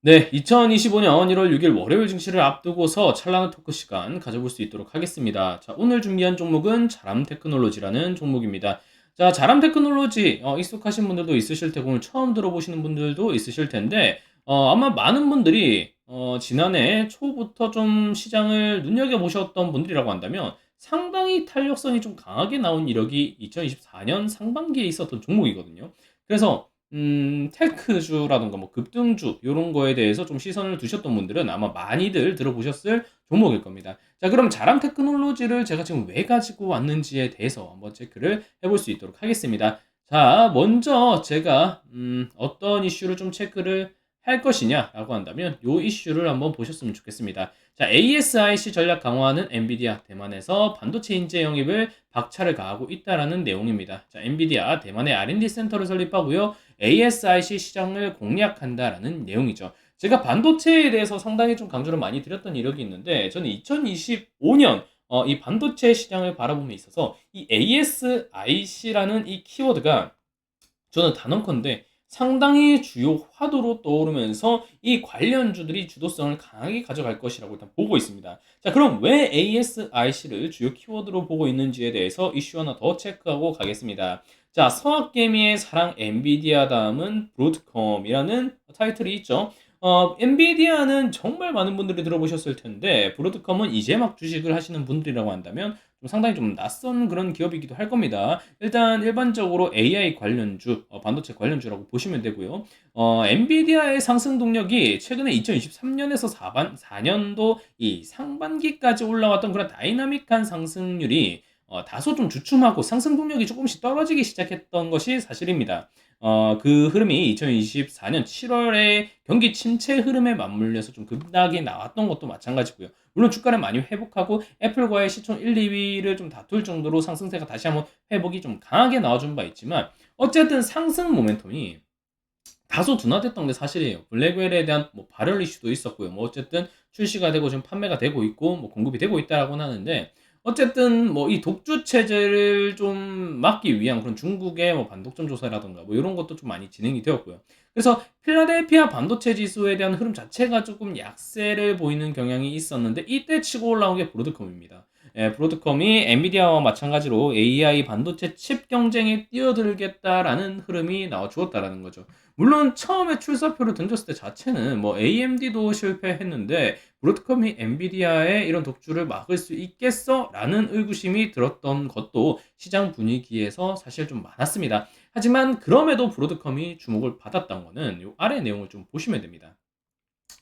네, 2025년 1월 6일 월요일 증시를 앞두고서 찬란한 토크 시간 가져볼 수 있도록 하겠습니다. 자, 오늘 준비한 종목은 자람 테크놀로지라는 종목입니다. 자, 자람 테크놀로지 익숙하신 분들도 있으실 테고 오늘 처음 들어보시는 분들도 있으실 텐데 아마 많은 분들이 지난해 초부터 좀 시장을 눈여겨보셨던 분들이라고 한다면 상당히 탄력성이 좀 강하게 나온 이력이 2024년 상반기에 있었던 종목이거든요. 그래서 테크주라든가 뭐 급등주 요런 거에 대해서 좀 시선을 두셨던 분들은 아마 많이들 들어보셨을 종목일 겁니다. 자, 그럼 자람 테크놀로지를 제가 지금 왜 가지고 왔는지에 대해서 한번 체크를 해볼 수 있도록 하겠습니다. 자, 먼저 제가 어떤 이슈를 좀 체크를 할 것이냐라고 한다면 요 이슈를 한번 보셨으면 좋겠습니다. 자, ASIC 전략 강화하는 엔비디아 대만에서 반도체 인재 영입을 박차를 가하고 있다라는 내용입니다. 자, 엔비디아 대만의 R&D 센터를 설립하고요. ASIC 시장을 공략한다라는 내용이죠. 제가 반도체에 대해서 상당히 좀 강조를 많이 드렸던 이력이 있는데 저는 2025년 이 반도체 시장을 바라봄에 있어서 이 ASIC라는 이 키워드가 저는 단언컨대 상당히 주요 화두로 떠오르면서 이 관련주들이 주도성을 강하게 가져갈 것이라고 일단 보고 있습니다. 자, 그럼 왜 ASIC를 주요 키워드로 보고 있는지에 대해서 이슈 하나 더 체크하고 가겠습니다. 자, 서학개미의 사랑 엔비디아 다음은 브로드컴이라는 타이틀이 있죠. 엔비디아는 정말 많은 분들이 들어보셨을 텐데 브로드컴은 이제 막 주식을 하시는 분들이라고 한다면 좀 상당히 좀 낯선 그런 기업이기도 할 겁니다. 일단 일반적으로 AI 관련주, 반도체 관련주라고 보시면 되고요. 엔비디아의 상승 동력이 최근에 2023년에서 4년도 이 상반기까지 올라왔던 그런 다이나믹한 상승률이 다소 좀 주춤하고 상승 동력이 조금씩 떨어지기 시작했던 것이 사실입니다. 그 흐름이 2024년 7월에 경기 침체 흐름에 맞물려서 좀 급락이 나왔던 것도 마찬가지고요. 물론 주가를 많이 회복하고 애플과의 시총 1, 2위를 좀 다툴 정도로 상승세가 다시 한번 회복이 좀 강하게 나와준 바 있지만 어쨌든 상승 모멘텀이 다소 둔화됐던 게 사실이에요. 블랙웰에 대한 뭐 발열 이슈도 있었고요. 뭐 어쨌든 출시가 되고 지금 판매가 되고 있고 뭐 공급이 되고 있다라고는 하는데 어쨌든 뭐 이 독주 체제를 좀 막기 위한 그런 중국의 뭐 반독점 조사라든가 뭐 이런 것도 좀 많이 진행이 되었고요. 그래서 필라델피아 반도체 지수에 대한 흐름 자체가 조금 약세를 보이는 경향이 있었는데 이때 치고 올라온 게 브로드컴입니다. 예, 브로드컴이 엔비디아와 마찬가지로 AI 반도체 칩 경쟁에 뛰어들겠다라는 흐름이 나와 주었다라는 거죠. 물론 처음에 출사표를 던졌을 때 자체는 뭐 AMD도 실패했는데 브로드컴이 엔비디아의 이런 독주를 막을 수 있겠어? 라는 의구심이 들었던 것도 시장 분위기에서 사실 좀 많았습니다. 하지만 그럼에도 브로드컴이 주목을 받았던 거는 이 아래 내용을 좀 보시면 됩니다.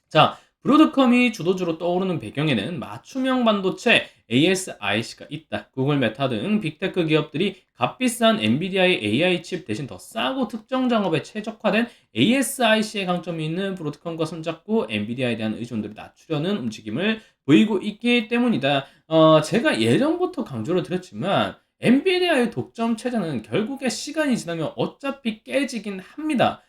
자, 브로드컴이 주도주로 떠오르는 배경에는 맞춤형 반도체 ASIC가 있다. 구글, 메타 등 빅테크 기업들이 값비싼 엔비디아의 AI 칩 대신 더 싸고 특정 작업에 최적화된 ASIC의 강점이 있는 브로드컴과 손잡고 엔비디아에 대한 의존도를 낮추려는 움직임을 보이고 있기 때문이다. 제가 예전부터 강조를 드렸지만 엔비디아의 독점 체제는 결국에 시간이 지나면 어차피 깨지긴 합니다.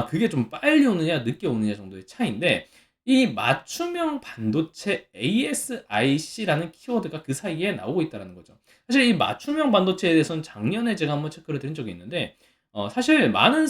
그게 좀 빨리 오느냐 늦게 오느냐 정도의 차이인데 이 맞춤형 반도체 ASIC라는 키워드가 그 사이에 나오고 있다는 거죠. 사실 이 맞춤형 반도체에 대해서는 작년에 제가 한번 체크를 드린 적이 있는데 사실 많은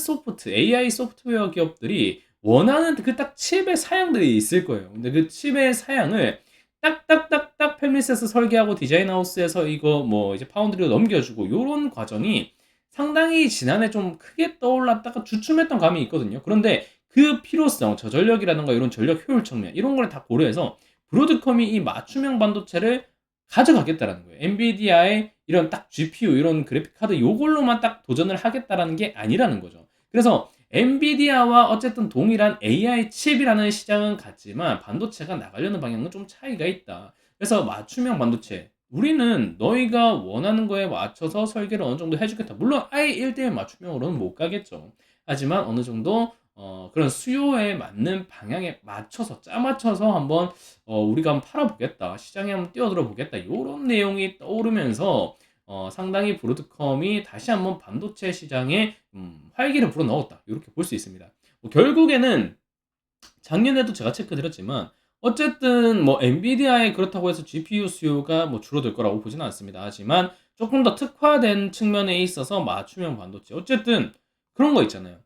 AI 소프트웨어 기업들이 원하는 그 딱 칩의 사양들이 있을 거예요. 근데 그 칩의 사양을 딱딱딱딱 팹리스에서 설계하고 디자인 하우스에서 이거 뭐 이제 파운드리로 넘겨주고 요런 과정이 상당히 지난해 좀 크게 떠올랐다가 주춤했던 감이 있거든요. 그런데 그 필요성, 저전력이라든가 이런 전력 효율 측면 이런 걸 다 고려해서 브로드컴이 이 맞춤형 반도체를 가져가겠다라는 거예요. 엔비디아의 이런 딱 GPU 이런 그래픽 카드 요걸로만 딱 도전을 하겠다라는 게 아니라는 거죠. 그래서 엔비디아와 어쨌든 동일한 AI 칩이라는 시장은 같지만 반도체가 나가려는 방향은 좀 차이가 있다. 그래서 맞춤형 반도체 우리는 너희가 원하는 거에 맞춰서 설계를 어느 정도 해주겠다. 물론 아예 1대1 맞춤형으로는 못 가겠죠. 하지만 어느 정도 그런 수요에 맞는 방향에 맞춰서 짜 맞춰서 한번 우리가 한번 팔아보겠다. 시장에 한번 뛰어들어 보겠다. 이런 내용이 떠오르면서 상당히 브로드컴이 다시 한번 반도체 시장에 활기를 불어넣었다. 이렇게 볼 수 있습니다. 뭐 결국에는 작년에도 제가 체크드렸지만 어쨌든 뭐 엔비디아에 그렇다고 해서 GPU 수요가 뭐 줄어들 거라고 보지는 않습니다. 하지만 조금 더 특화된 측면에 있어서 맞춤형 반도체 어쨌든 그런 거 있잖아요.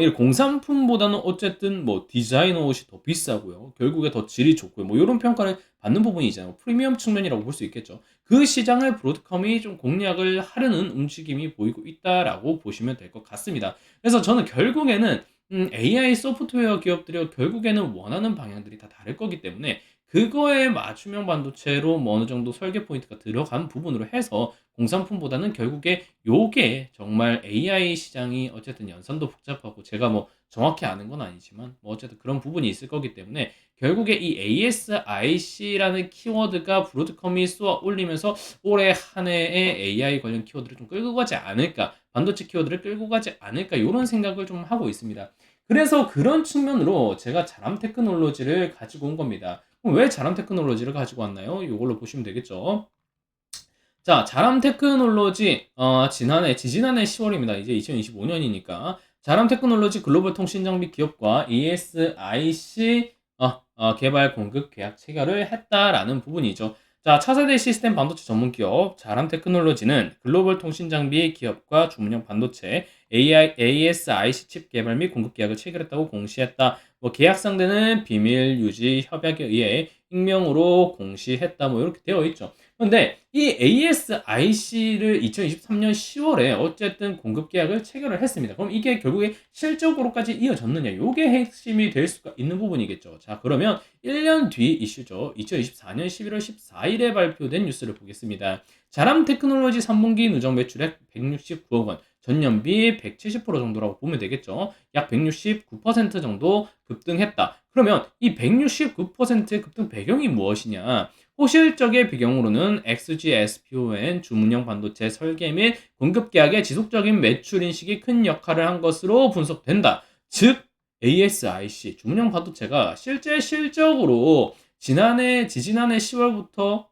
이 공산품보다는 어쨌든 뭐 디자이너 옷이 더 비싸고요. 결국에 더 질이 좋고요. 뭐 요런 평가를 받는 부분이 있잖아요. 프리미엄 측면이라고 볼 수 있겠죠. 그 시장을 브로드컴이 좀 공략을 하려는 움직임이 보이고 있다라고 보시면 될 것 같습니다. 그래서 저는 결국에는 AI 소프트웨어 기업들이 결국에는 원하는 방향들이 다 다를 거기 때문에 그거에 맞춤형 반도체로 뭐 어느 정도 설계 포인트가 들어간 부분으로 해서 공산품보다는 결국에 요게 정말 AI 시장이 어쨌든 연산도 복잡하고 제가 뭐 정확히 아는 건 아니지만 뭐 어쨌든 그런 부분이 있을 거기 때문에 결국에 이 ASIC라는 키워드가 브로드컴이 쏘아 올리면서 올해 한 해에 AI 관련 키워드를 좀 끌고 가지 않을까, 반도체 키워드를 끌고 가지 않을까 요런 생각을 좀 하고 있습니다. 그래서 그런 측면으로 제가 자람 테크놀로지를 가지고 온 겁니다. 그럼 왜 자람 테크놀로지를 가지고 왔나요? 요걸로 보시면 되겠죠. 자, 자람 테크놀로지, 지지난해 10월입니다. 이제 2025년이니까. 자람 테크놀로지 글로벌 통신 장비 기업과 ESIC 개발 공급 계약 체결을 했다라는 부분이죠. 자, 차세대 시스템 반도체 전문 기업 자람 테크놀로지는 글로벌 통신 장비 기업과 주문형 반도체 ASIC 칩 개발 및 공급 계약을 체결했다고 공시했다. 뭐 계약 상대는 비밀 유지 협약에 의해 익명으로 공시했다. 뭐 이렇게 되어 있죠. 근데 이 ASIC를 2023년 10월에 어쨌든 공급 계약을 체결을 했습니다. 그럼 이게 결국에 실적으로까지 이어졌느냐? 요게 핵심이 될 수가 있는 부분이겠죠. 자, 그러면 1년 뒤 이슈죠. 2024년 11월 14일에 발표된 뉴스를 보겠습니다. 자람 테크놀로지 3분기 누적 매출액 169억 원, 전년비 170% 정도라고 보면 되겠죠. 약 169% 정도 급등했다. 그러면 이 169%의 급등 배경이 무엇이냐? 호실적의 배경으로는 XGSPON 주문형 반도체 설계 및 공급 계약의 지속적인 매출 인식이 큰 역할을 한 것으로 분석된다. 즉 ASIC 주문형 반도체가 실제 실적으로 지지난해 10월부터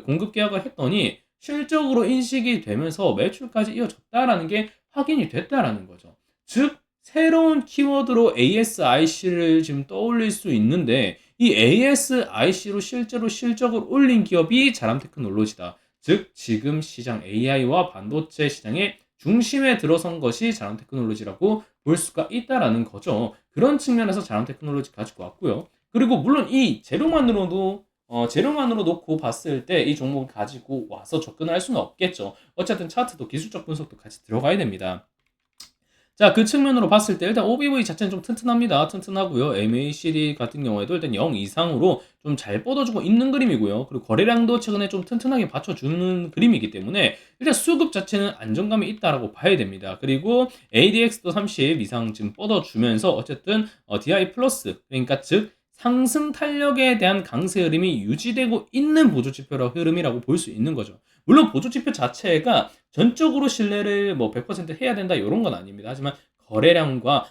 공급 계약을 했더니 실적으로 인식이 되면서 매출까지 이어졌다라는 게 확인이 됐다라는 거죠. 즉 새로운 키워드로 ASIC를 지금 떠올릴 수 있는데 이 ASIC로 실제로 실적을 올린 기업이 자람 테크놀로지다. 즉 지금 시장 AI와 반도체 시장의 중심에 들어선 것이 자람 테크놀로지라고 볼 수가 있다라는 거죠. 그런 측면에서 자람 테크놀로지 가지고 왔고요. 그리고 물론 이 재료만으로 놓고 봤을 때 이 종목을 가지고 와서 접근할 수는 없겠죠. 어쨌든 차트도 기술적 분석도 같이 들어가야 됩니다. 자, 그 측면으로 봤을 때 일단 OBV 자체는 좀 튼튼합니다. 튼튼하고요. MACD 같은 경우에도 일단 0 이상으로 좀 잘 뻗어주고 있는 그림이고요. 그리고 거래량도 최근에 좀 튼튼하게 받쳐주는 그림이기 때문에 일단 수급 자체는 안정감이 있다라고 봐야 됩니다. 그리고 ADX도 30 이상 지금 뻗어주면서 어쨌든 DI 플러스 그러니까 즉 상승 탄력에 대한 강세 흐름이 유지되고 있는 보조 지표라 흐름이라고 볼 수 있는 거죠. 물론 보조 지표 자체가 전적으로 신뢰를 뭐 100% 해야 된다 이런 건 아닙니다. 하지만 거래량과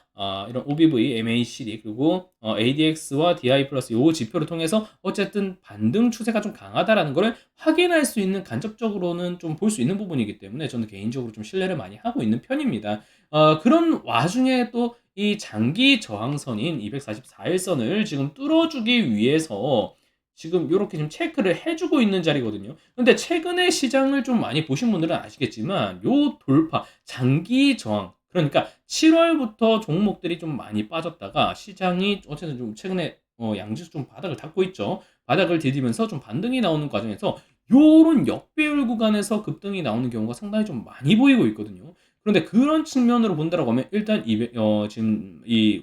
이런 OBV, MACD 그리고 ADX와 DI 플러스 요 지표를 통해서 어쨌든 반등 추세가 좀 강하다라는 것을 확인할 수 있는 간접적으로는 좀 볼 수 있는 부분이기 때문에 저는 개인적으로 좀 신뢰를 많이 하고 있는 편입니다. 그런 와중에 또 이 장기 저항선인 244일선을 지금 뚫어주기 위해서 지금 요렇게 좀 체크를 해주고 있는 자리거든요. 근데 최근에 시장을 좀 많이 보신 분들은 아시겠지만 요 돌파, 장기 저항 그러니까 7월부터 종목들이 좀 많이 빠졌다가 시장이 어쨌든 좀 최근에 양지수 좀 바닥을 닫고 있죠. 바닥을 디디면서 좀 반등이 나오는 과정에서 요런 역배열 구간에서 급등이 나오는 경우가 상당히 좀 많이 보이고 있거든요. 그런데 그런 측면으로 본다라고 하면 일단 지금 이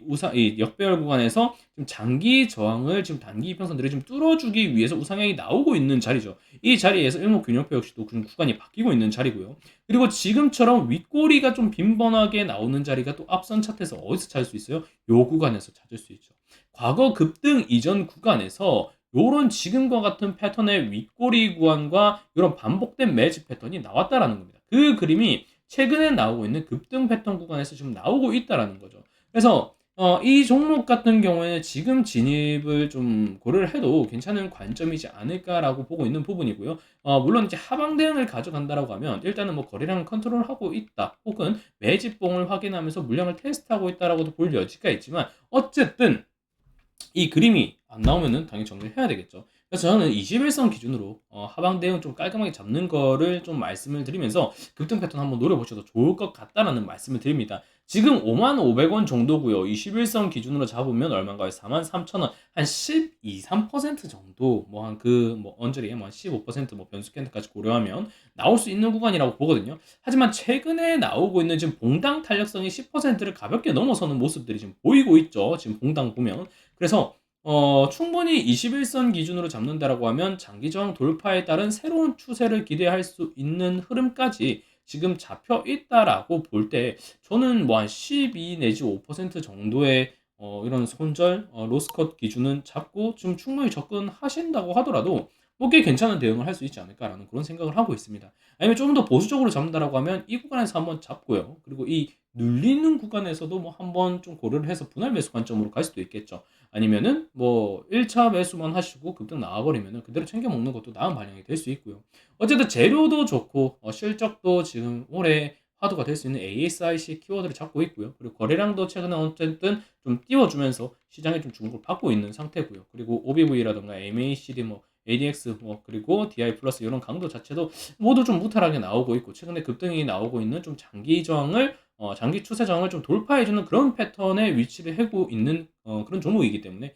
역배열 구간에서 좀 장기 저항을 지금 단기 이평선들이 좀 뚫어주기 위해서 우상향이 나오고 있는 자리죠. 이 자리에서 일목균형표 역시도 그 구간이 바뀌고 있는 자리고요. 그리고 지금처럼 윗꼬리가 좀 빈번하게 나오는 자리가 또 앞선 차트에서 어디서 찾을 수 있어요? 요 구간에서 찾을 수 있죠. 과거 급등 이전 구간에서 요런 지금과 같은 패턴의 윗꼬리 구간과 이런 반복된 매집 패턴이 나왔다라는 겁니다. 그 그림이 최근에 나오고 있는 급등 패턴 구간에서 지금 나오고 있다라는 거죠. 그래서 이 종목 같은 경우에는 지금 진입을 좀 고려를 해도 괜찮은 관점이지 않을까라고 보고 있는 부분이고요. 물론 이제 하방 대응을 가져간다라고 하면 일단은 뭐 거래량을 컨트롤하고 있다, 혹은 매집봉을 확인하면서 물량을 테스트하고 있다라고도 볼 여지가 있지만 어쨌든 이 그림이 안 나오면은 당연히 정리를 해야 되겠죠. 그래서 저는 21선 기준으로 하방 대응 좀 깔끔하게 잡는 거를 좀 말씀을 드리면서 급등 패턴 한번 노려보셔도 좋을 것 같다라는 말씀을 드립니다. 지금 55,500원 정도고요. 21선 기준으로 잡으면 얼마인가요? 43,000원. 한 12, 3% 정도 뭐 한 뭐 언저리에 뭐 한 15%뭐 변수 캔들까지 고려하면 나올 수 있는 구간이라고 보거든요. 하지만 최근에 나오고 있는 지금 봉당 탄력성이 10%를 가볍게 넘어서는 모습들이 지금 보이고 있죠. 지금 봉당 보면. 그래서 충분히 21선 기준으로 잡는다라고 하면 장기 저항 돌파에 따른 새로운 추세를 기대할 수 있는 흐름까지 지금 잡혀 있다라고 볼 때 저는 뭐 한 12 내지 5% 정도의 이런 손절 로스컷 기준은 잡고 좀 충분히 접근하신다고 하더라도 뭐 꽤 괜찮은 대응을 할 수 있지 않을까라는 그런 생각을 하고 있습니다. 아니면 좀 더 보수적으로 잡는다라고 하면 이 구간에서 한번 잡고요. 그리고 이 눌리는 구간에서도 뭐 한번 좀 고려를 해서 분할 매수 관점으로 갈 수도 있겠죠. 아니면은 뭐 1차 매수만 하시고 급등 나와버리면은 그대로 챙겨 먹는 것도 나은 방향이 될 수 있고요. 어쨌든 재료도 좋고 실적도 지금 올해 화두가 될 수 있는 ASIC 키워드를 잡고 있고요. 그리고 거래량도 최근에 어쨌든 좀 띄워주면서 시장에 좀 주목을 받고 있는 상태고요. 그리고 OBV라던가 MACD 뭐 ADX 뭐 그리고 DI 플러스 이런 강도 자체도 모두 좀 무탈하게 나오고 있고 최근에 급등이 나오고 있는 좀 장기 저항을 장기 추세 저항을 좀 돌파해주는 그런 패턴의 위치를 하고 있는 그런 종목이기 때문에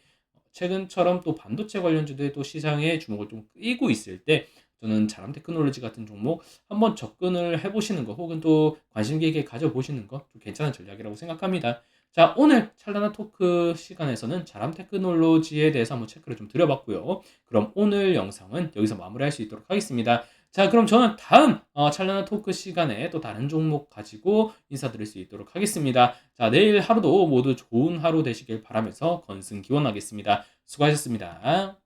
최근처럼 또 반도체 관련주들이 또 시장에 주목을 좀 끄고 있을 때 저는 자람 테크놀로지 같은 종목 한번 접근을 해보시는 거 혹은 또 관심 깊게 가져보시는 거 좀 괜찮은 전략이라고 생각합니다. 자, 오늘 찰나나 토크 시간에서는 자람 테크놀로지에 대해서 한번 체크를 좀 드려봤고요. 그럼 오늘 영상은 여기서 마무리할 수 있도록 하겠습니다. 자, 그럼 저는 다음 찰나나 토크 시간에 또 다른 종목 가지고 인사드릴 수 있도록 하겠습니다. 자, 내일 하루도 모두 좋은 하루 되시길 바라면서 건승 기원하겠습니다. 수고하셨습니다.